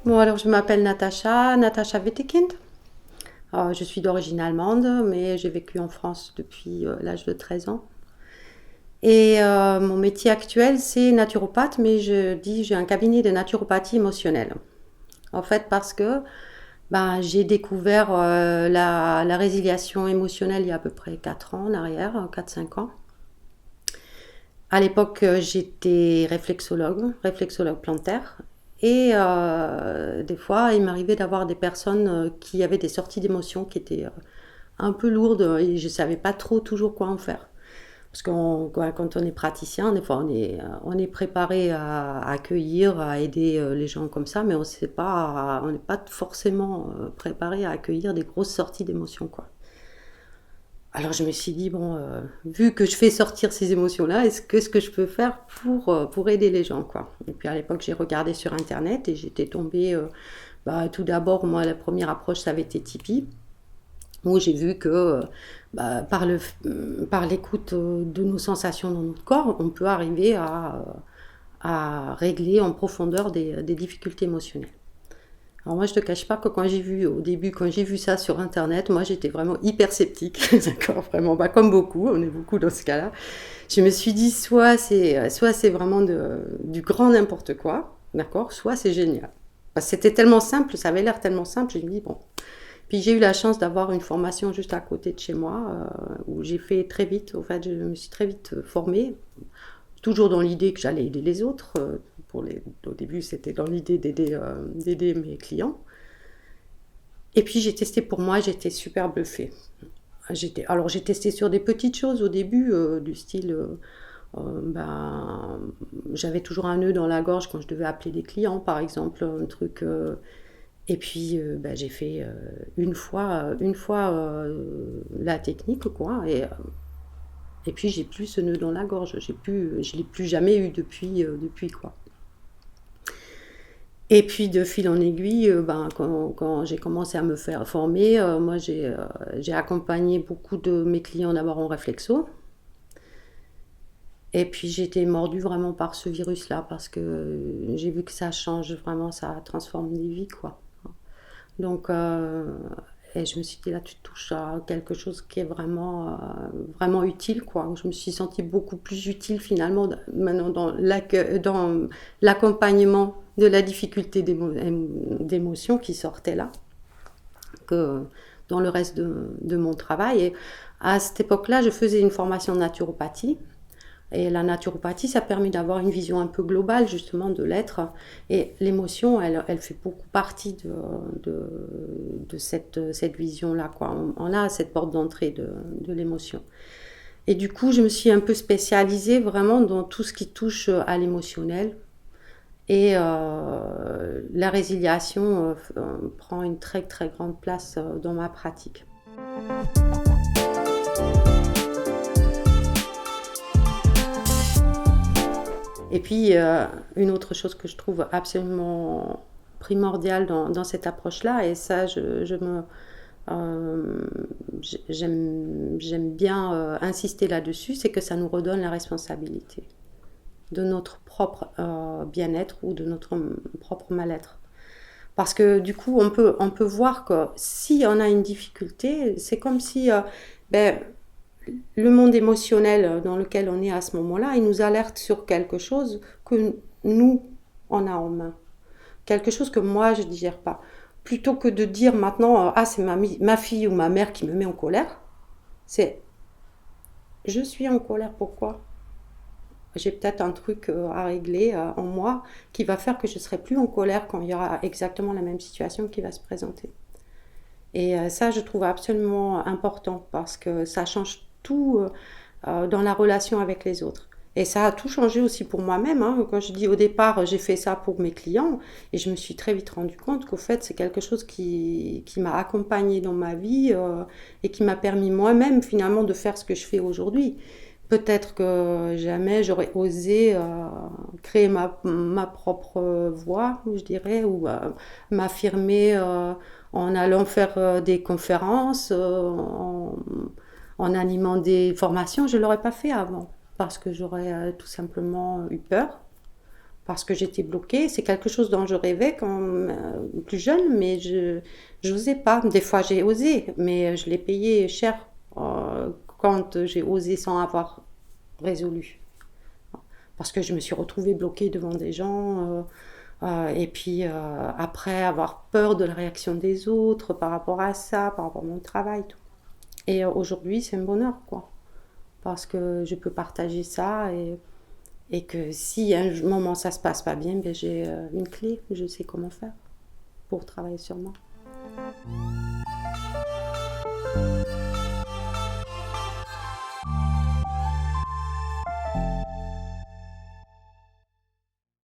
Bon, alors je m'appelle Natacha Wittekind. Je suis d'origine allemande, mais j'ai vécu en France depuis l'âge de 13 ans. Et mon métier actuel, c'est naturopathe, mais j'ai un cabinet de naturopathie émotionnelle. En fait, parce que j'ai découvert la résiliation émotionnelle il y a à peu près 4 ans en arrière, 4-5 ans. À l'époque, j'étais réflexologue plantaire. Et des fois, il m'arrivait d'avoir des personnes qui avaient des sorties d'émotions qui étaient un peu lourdes et je ne savais pas trop toujours quoi en faire. Parce que quand on est praticien, des fois on est préparé à accueillir, à aider les gens comme ça, mais on n'est pas forcément préparé à accueillir des grosses sorties d'émotions, quoi. Alors je me suis dit, bon, vu que je fais sortir ces émotions-là, ce que je peux faire pour aider les gens, quoi. Et puis à l'époque, j'ai regardé sur Internet et j'étais tombée, tout d'abord, moi, la première approche, ça avait été Tipeee, où j'ai vu que par l'écoute de nos sensations dans notre corps, on peut arriver à régler en profondeur des difficultés émotionnelles. Alors moi, je te cache pas que quand j'ai vu ça sur Internet, moi, j'étais vraiment hyper sceptique, d'accord, vraiment, comme beaucoup, on est beaucoup dans ce cas-là. Je me suis dit, soit c'est vraiment du grand n'importe quoi, d'accord, soit c'est génial. Parce que c'était tellement simple, ça avait l'air tellement simple, je me dis, bon. Puis j'ai eu la chance d'avoir une formation juste à côté de chez moi, où j'ai fait très vite, en fait, je me suis très vite formée, toujours dans l'idée que j'allais aider les autres. Au début, c'était dans l'idée d'aider mes clients. Et puis j'ai testé pour moi, j'étais super bluffée. Alors j'ai testé sur des petites choses au début, du style, j'avais toujours un nœud dans la gorge quand je devais appeler des clients, par exemple, un truc. Et puis j'ai fait une fois la technique, quoi. Et puis j'ai plus ce nœud dans la gorge. Je l'ai plus jamais eu depuis, quoi. Et puis de fil en aiguille, quand j'ai commencé à me faire former, moi j'ai accompagné beaucoup de mes clients d'abord en réflexo. Et puis j'ai été mordue vraiment par ce virus-là parce que j'ai vu que ça change vraiment, ça transforme des vies, quoi. Donc et je me suis dit, là tu touches à quelque chose qui est vraiment utile, quoi. Je me suis sentie beaucoup plus utile finalement maintenant dans l'accompagnement de la difficulté d'émotion qui sortait là, que dans le reste de mon travail. Et à cette époque-là, je faisais une formation de naturopathie. Et la naturopathie, ça permet d'avoir une vision un peu globale justement de l'être. Et l'émotion, elle fait beaucoup partie de cette vision-là, quoi. On a cette porte d'entrée de l'émotion. Et du coup, je me suis un peu spécialisée vraiment dans tout ce qui touche à l'émotionnel. Et la résiliation prend une très très grande place dans ma pratique. Et puis, une autre chose que je trouve absolument primordiale dans cette approche-là, et ça, j'aime bien insister là-dessus, c'est que ça nous redonne la responsabilité de notre propre bien-être ou de notre propre mal-être. Parce que du coup, on peut voir que si on a une difficulté, c'est comme si le monde émotionnel dans lequel on est à ce moment-là, il nous alerte sur quelque chose que nous, on a en main. Quelque chose que moi, je ne digère pas. Plutôt que de dire maintenant, c'est ma fille ou ma mère qui me met en colère, c'est je suis en colère, pourquoi ? J'ai peut-être un truc à régler en moi qui va faire que je ne serai plus en colère quand il y aura exactement la même situation qui va se présenter. Et ça, je trouve absolument important parce que ça change tout dans la relation avec les autres. Et ça a tout changé aussi pour moi-même, hein. Quand je dis au départ, j'ai fait ça pour mes clients et je me suis très vite rendu compte qu'au fait, c'est quelque chose qui m'a accompagnée dans ma vie et qui m'a permis moi-même finalement de faire ce que je fais aujourd'hui. Peut-être que jamais j'aurais osé créer ma propre voix, je dirais, ou m'affirmer en allant faire des conférences, en animant des formations. Je ne l'aurais pas fait avant. parce que j'aurais tout simplement eu peur, parce que j'étais bloquée. C'est quelque chose dont je rêvais quand plus jeune, mais je n'osais pas. Des fois, j'ai osé, mais je l'ai payé cher quand j'ai osé sans avoir résolu. Parce que je me suis retrouvée bloquée devant des gens, et puis après avoir peur de la réaction des autres par rapport à ça, par rapport à mon travail, tout. Et aujourd'hui, c'est un bonheur, quoi. Parce que je peux partager ça et que si à un moment ça se passe pas bien, ben j'ai une clé, je sais comment faire pour travailler sur moi.